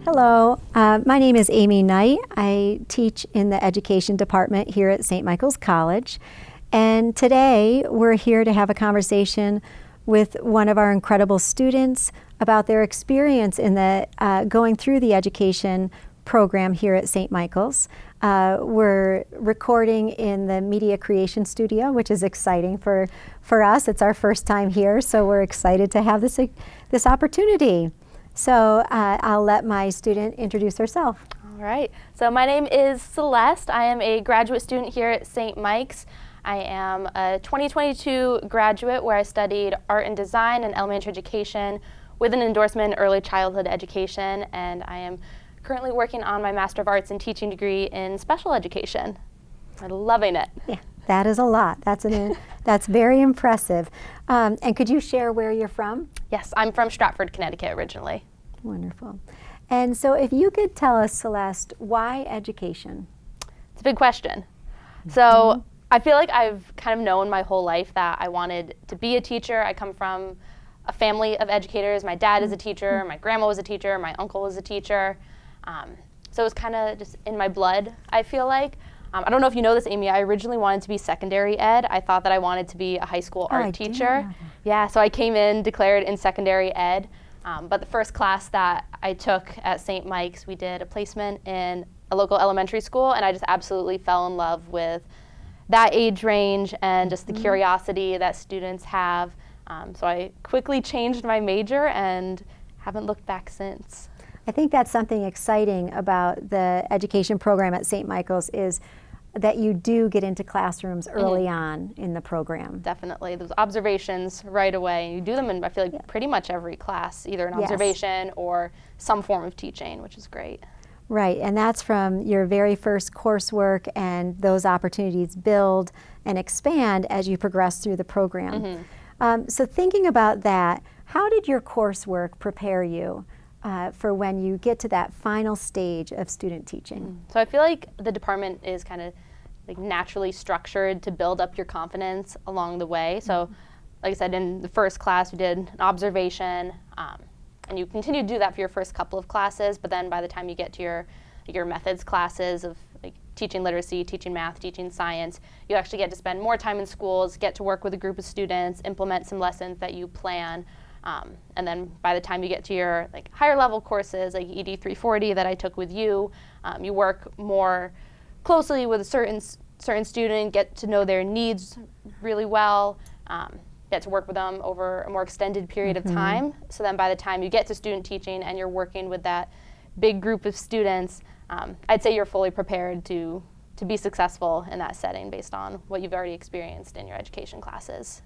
Hello, my name is Amy Knight. I teach in the education department here at St. Michael's College. And today we're here to have a conversation with one of our incredible students about their experience in the going through the education program here at St. Michael's. We're recording in the Media Creation Studio, which is exciting for us. It's our first time here, so we're excited to have this opportunity. So I'll let my student introduce herself. All right. So my name is Celeste. I am a graduate student here at St. Mike's. I am a 2022 graduate where I studied art and design and elementary education with an endorsement in early childhood education, and I am currently working on my Master of Arts in Teaching degree in special education. I'm loving it. Yeah, that is a lot. That's very impressive. And could you share where you're from? Yes, I'm from Stratford, Connecticut originally. Wonderful. And so if you could tell us, Celeste, why education? It's a big question. So I feel like I've kind of known my whole life that I wanted to be a teacher. I come from a family of educators. My dad is a teacher, my grandma was a teacher, my uncle was a teacher. So it was kind of just in my blood, I feel like. I don't know if you know this, Amy, I originally wanted to be secondary ed. I thought that I wanted to be a high school art teacher. Yeah, so I came in, declared in secondary ed. But the first class that I took at St. Mike's, we did a placement in a local elementary school, and I just absolutely fell in love with that age range and just the curiosity that students have. So I quickly changed my major and haven't looked back since. I think that's something exciting about the education program at St. Michael's is that you do get into classrooms early on in the program. Definitely. Those observations right away. You do them in, I feel like, pretty much every class, either an observation or some form of teaching, which is great. Right, and that's from your very first coursework, and those opportunities build and expand as you progress through the program. So thinking about that, how did your coursework prepare you for when you get to that final stage of student teaching? So I feel like the department is kind of like naturally structured to build up your confidence along the way. So like I said, in the first class we did an observation, and you continue to do that for your first couple of classes, but then by the time you get to your methods classes of like teaching literacy, teaching math, teaching science, you actually get to spend more time in schools, get to work with a group of students, implement some lessons that you plan. And then by the time you get to your like higher level courses like ED 340 that I took with you, you work more closely with a certain student, get to know their needs really well, get to work with them over a more extended period of time. So then by the time you get to student teaching and you're working with that big group of students, I'd say you're fully prepared to be successful in that setting based on what you've already experienced in your education classes.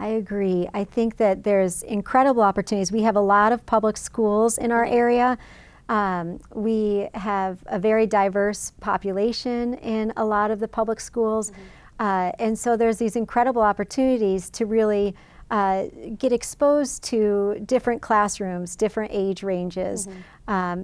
I agree. I think that there's incredible opportunities. We have a lot of public schools in our area. We have a very diverse population in a lot of the public schools. And so there's these incredible opportunities to really get exposed to different classrooms, different age ranges,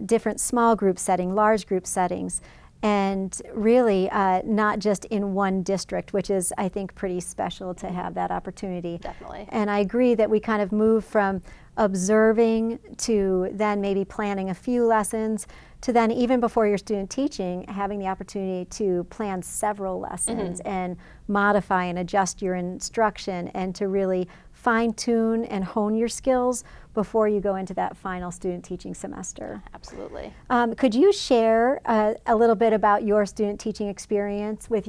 different small group setting, large group settings. And really not just in one district, which is, I think, pretty special to have that opportunity. Definitely. And I agree that we kind of move from observing to then maybe planning a few lessons to then even before your student teaching, having the opportunity to plan several lessons and modify and adjust your instruction and to really fine-tune and hone your skills before you go into that final student teaching semester. Absolutely. Could you share a little bit about your student teaching experience with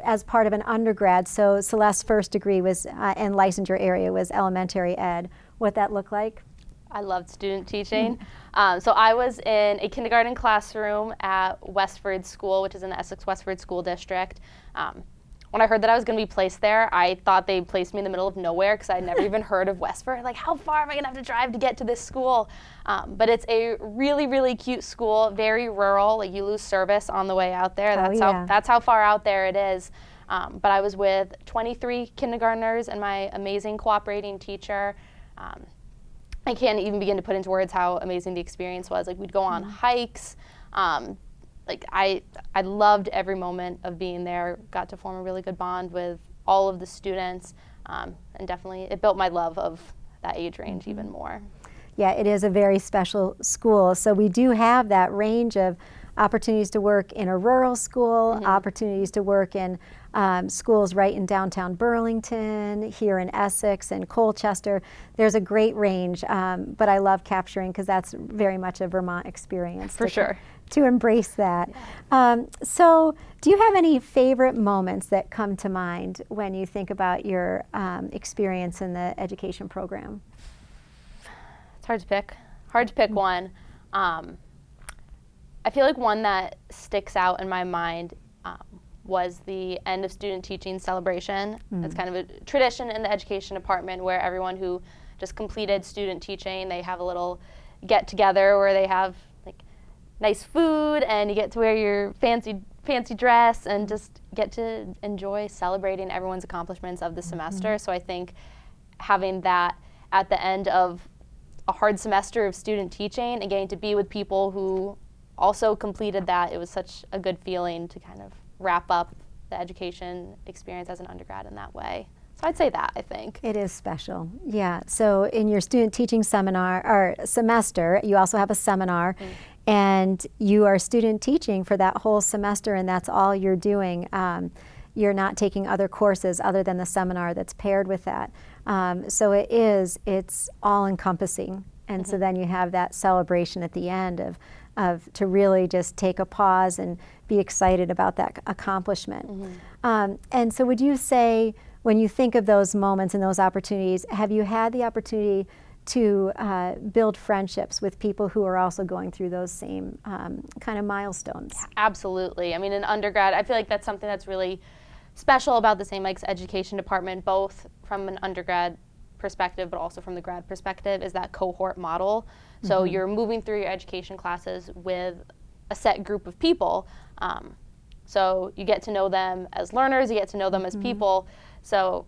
as part of an undergrad? So Celeste's first degree was and licensure area was elementary ed. What that looked like? I loved student teaching. So I was in a kindergarten classroom at Westford School, which is in the Essex Westford School District. When I heard that I was going to be placed there, I thought they placed me in the middle of nowhere because I'd never even heard of Westford. Like, how far am I going to have to drive to get to this school? But it's a really, really cute school, very rural. Like, you lose service on the way out there. That's how far out there it is. But I was with 23 kindergartners and my amazing cooperating teacher. I can't even begin to put into words how amazing the experience was. Like, we'd go on hikes. Like I loved every moment of being there, got to form a really good bond with all of the students, and definitely it built my love of that age range even more. Yeah, it is a very special school. So we do have that range of opportunities to work in a rural school, opportunities to work in schools right in downtown Burlington, here in Essex and Colchester. There's a great range, but I love capturing because that's very much a Vermont experience. For sure. To embrace that. Yeah. So do you have any favorite moments that come to mind when you think about your experience in the education program? It's hard to pick. Hard to pick one. I feel like one that sticks out in my mind was the end of student teaching celebration. It's kind of a tradition in the education department where everyone who just completed student teaching, they have a little get together where they have like nice food and you get to wear your fancy dress and just get to enjoy celebrating everyone's accomplishments of the semester. So I think having that at the end of a hard semester of student teaching and getting to be with people who also completed that, it was such a good feeling to kind of wrap up the education experience as an undergrad in that way. So I'd say that, I think. It is special, yeah. So in your student teaching seminar or semester, you also have a seminar, and you are student teaching for that whole semester, and that's all you're doing. You're not taking other courses other than the seminar that's paired with that. So it's all encompassing. And so then you have that celebration at the end of to really just take a pause and be excited about that accomplishment. And so would you say, when you think of those moments and those opportunities, have you had the opportunity to build friendships with people who are also going through those same kind of milestones? Yeah, absolutely. I mean, in undergrad, I feel like that's something that's really special about the St. Mike's Education Department, both from an undergrad perspective but also from the grad perspective, is that cohort model. So you're moving through your education classes with a set group of people. So you get to know them as learners, you get to know them as people. So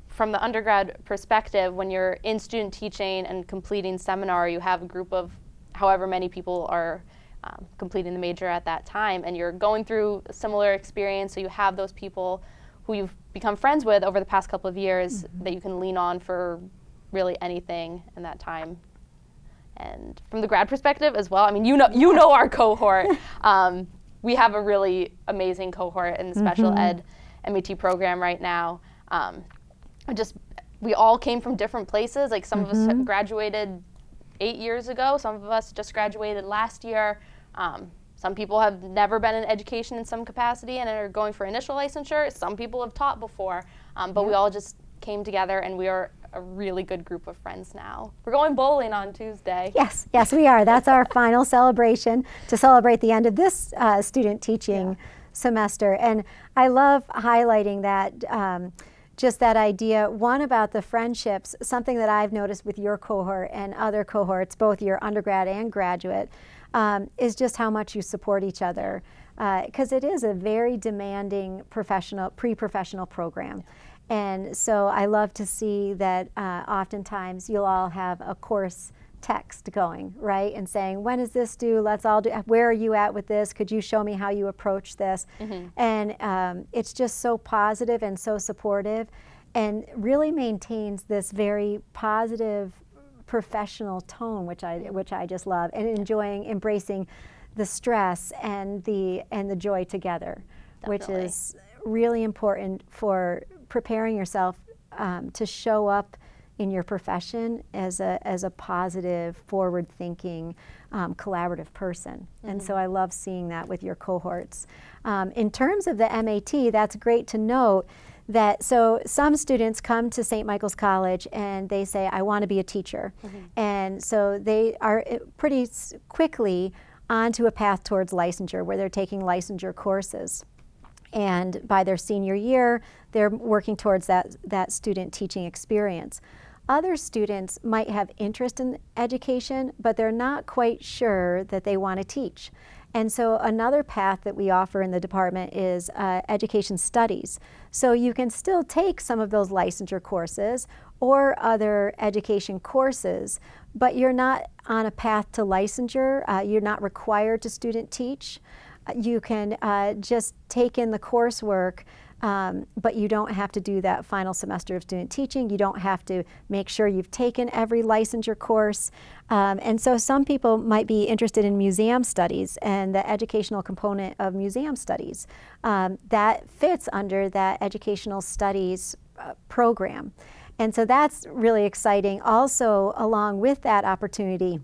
from the undergrad perspective, when you're in student teaching and completing seminar, you have a group of however many people are completing the major at that time, and you're going through a similar experience, so you have those people who you've become friends with over the past couple of years that you can lean on for really anything in that time. And from the grad perspective as well, I mean, you know our cohort. We have a really amazing cohort in the special ed MET program right now. We all came from different places. Like some of us have graduated 8 years ago. Some of us just graduated last year. Some people have never been in education in some capacity and are going for initial licensure. Some people have taught before, but we all just came together and we are a really good group of friends now. We're going bowling on Tuesday. Yes, we are. That's our final celebration to celebrate the end of this student teaching semester. And I love highlighting that, just that idea, one, about the friendships, something that I've noticed with your cohort and other cohorts, both your undergrad and graduate, is just how much you support each other. Because it is a very demanding pre-professional program. And so I love to see that oftentimes you'll all have a course text going, right? And saying, when is this due? Let's all do, where are you at with this? Could you show me how you approach this? And it's just so positive and so supportive and really maintains this very positive professional tone, which I just love, and embracing the stress and the joy together. Definitely. Which is really important for preparing yourself to show up in your profession as a positive, forward-thinking, collaborative person. And so I love seeing that with your cohorts. In terms of the MAT, that's great to note that, so some students come to St. Michael's College and they say, I want to be a teacher. And so they are pretty quickly onto a path towards licensure, where they're taking licensure courses. And by their senior year, they're working towards that student teaching experience. Other students might have interest in education, but they're not quite sure that they want to teach. And so another path that we offer in the department is education studies. So you can still take some of those licensure courses or other education courses, but you're not on a path to licensure. You're not required to student teach. You can just take in the coursework, but you don't have to do that final semester of student teaching. You don't have to make sure you've taken every licensure course. And so some people might be interested in museum studies and the educational component of museum studies. That fits under that educational studies program. And so that's really exciting. Also, along with that opportunity,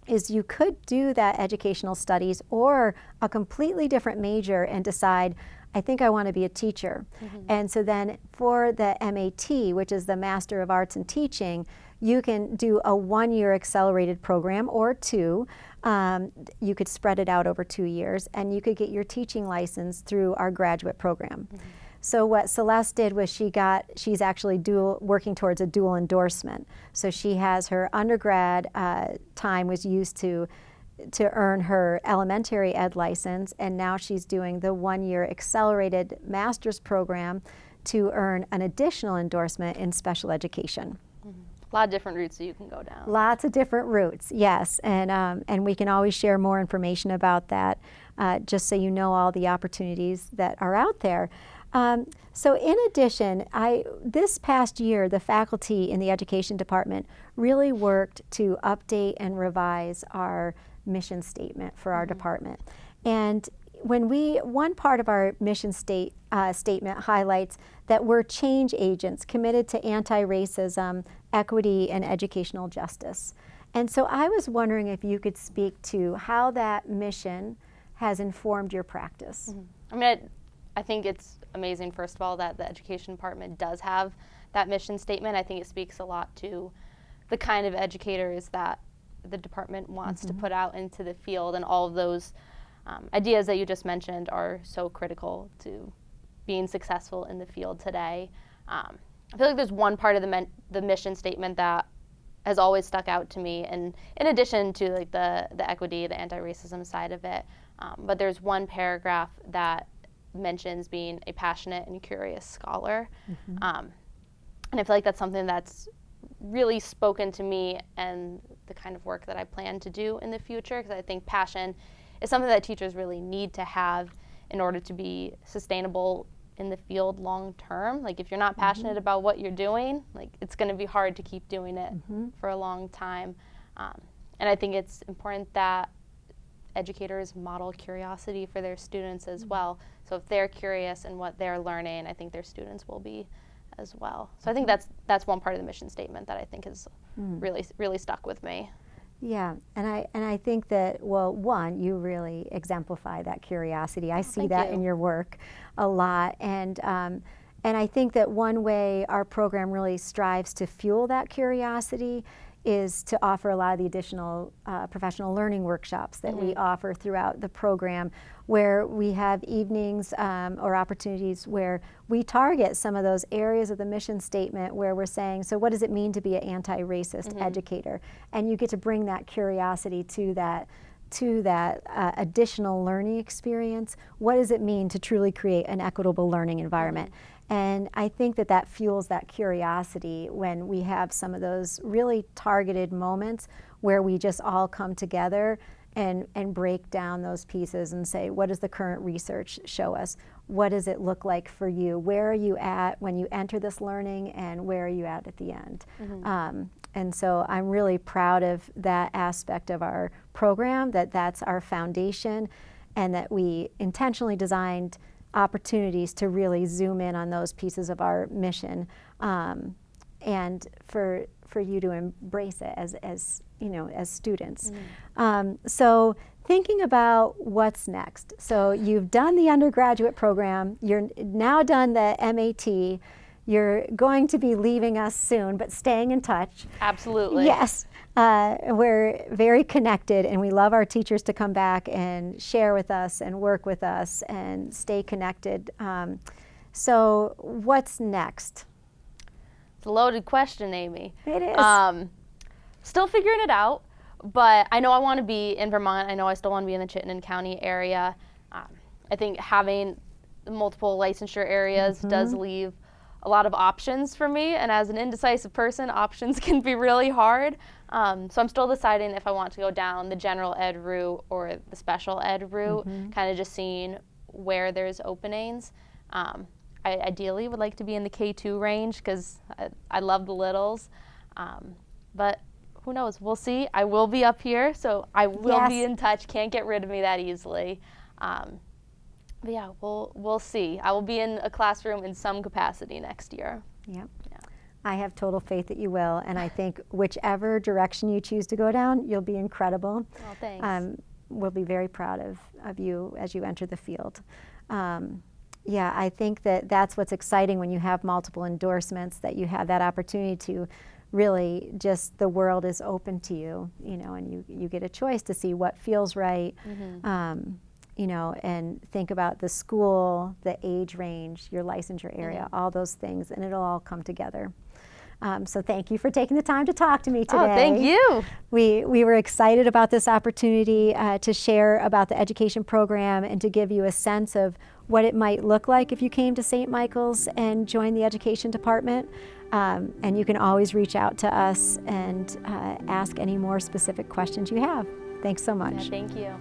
is you could do that educational studies or a completely different major and decide, I think I want to be a teacher. And so then for the MAT, which is the Master of Arts in Teaching, you can do a 1-year accelerated program or 2. You could spread it out over 2 years, and you could get your teaching license through our graduate program. So what Celeste did was she's actually working towards a dual endorsement. So she has her undergrad time was used to earn her elementary ed license, and now she's doing the 1-year accelerated master's program to earn an additional endorsement in special education. A lot of different routes that you can go down. Lots of different routes, yes, and we can always share more information about that, just so you know all the opportunities that are out there. So in addition, this past year, the faculty in the education department really worked to update and revise our mission statement for our department. And one part of our mission statement highlights that we're change agents committed to anti-racism, equity, and educational justice. And so I was wondering if you could speak to how that mission has informed your practice. I mean, I think it's amazing, first of all, that the education department does have that mission statement. I think it speaks a lot to the kind of educators that the department wants to put out into the field, and all of those ideas that you just mentioned are so critical to being successful in the field today. I feel like there's one part of the mission statement that has always stuck out to me, and in addition to like the equity, the anti-racism side of it, but there's one paragraph that mentions being a passionate and curious scholar. And I feel like that's something that's really spoken to me and the kind of work that I plan to do in the future, because I think passion is something that teachers really need to have in order to be sustainable in the field long term. Like if you're not passionate about what you're doing, like it's going to be hard to keep doing it for a long time. And I think it's important that educators model curiosity for their students as well. So if they're curious in what they're learning, I think their students will be as well. So I think that's one part of the mission statement that I think has really stuck with me. Yeah, and I think that, well, one, you really exemplify that curiosity. I see that in your work a lot, and I think that one way our program really strives to fuel that curiosity is to offer a lot of the additional professional learning workshops that we offer throughout the program, where we have evenings or opportunities where we target some of those areas of the mission statement where we're saying, so what does it mean to be an anti-racist educator? And you get to bring that curiosity to that additional learning experience. What does it mean to truly create an equitable learning environment? And I think that fuels that curiosity when we have some of those really targeted moments where we just all come together and break down those pieces and say, what does the current research show us? What does it look like for you? Where are you at when you enter this learning, and where are you at the end? And so I'm really proud of that aspect of our program, that's our foundation, and that we intentionally designed opportunities to really zoom in on those pieces of our mission, and for you to embrace it as you know, as students. So thinking about what's next. So you've done the undergraduate program, you're now done the MAT, you're going to be leaving us soon, but staying in touch. Absolutely. Yes. We're very connected, and we love our teachers to come back and share with us and work with us and stay connected. So what's next? It's a loaded question, Amy. It is. Still figuring it out, but I know I want to be in Vermont. I know I still want to be in the Chittenden County area. I think having multiple licensure areas does leave a lot of options for me, and as an indecisive person, options can be really hard. So I'm still deciding if I want to go down the general ed route or the special ed route, kind of just seeing where there's openings. I ideally would like to be in the K2 range because I love the littles, but who knows? We'll see. I will be up here, so I will be in touch. Can't get rid of me that easily. But yeah, we'll see. I will be in a classroom in some capacity next year. Yep. Yeah. I have total faith that you will, and I think whichever direction you choose to go down, you'll be incredible. Oh, thanks. We'll be very proud of you as you enter the field. Yeah, I think that's what's exciting when you have multiple endorsements, that you have that opportunity to really just, the world is open to you, and you get a choice to see what feels right. And think about the school, the age range, your licensure area, all those things, and it'll all come together. So thank you for taking the time to talk to me today. Oh, thank you. We were excited about this opportunity to share about the education program and to give you a sense of what it might look like if you came to St. Michael's and joined the education department. And you can always reach out to us and ask any more specific questions you have. Thanks so much. Yeah, thank you.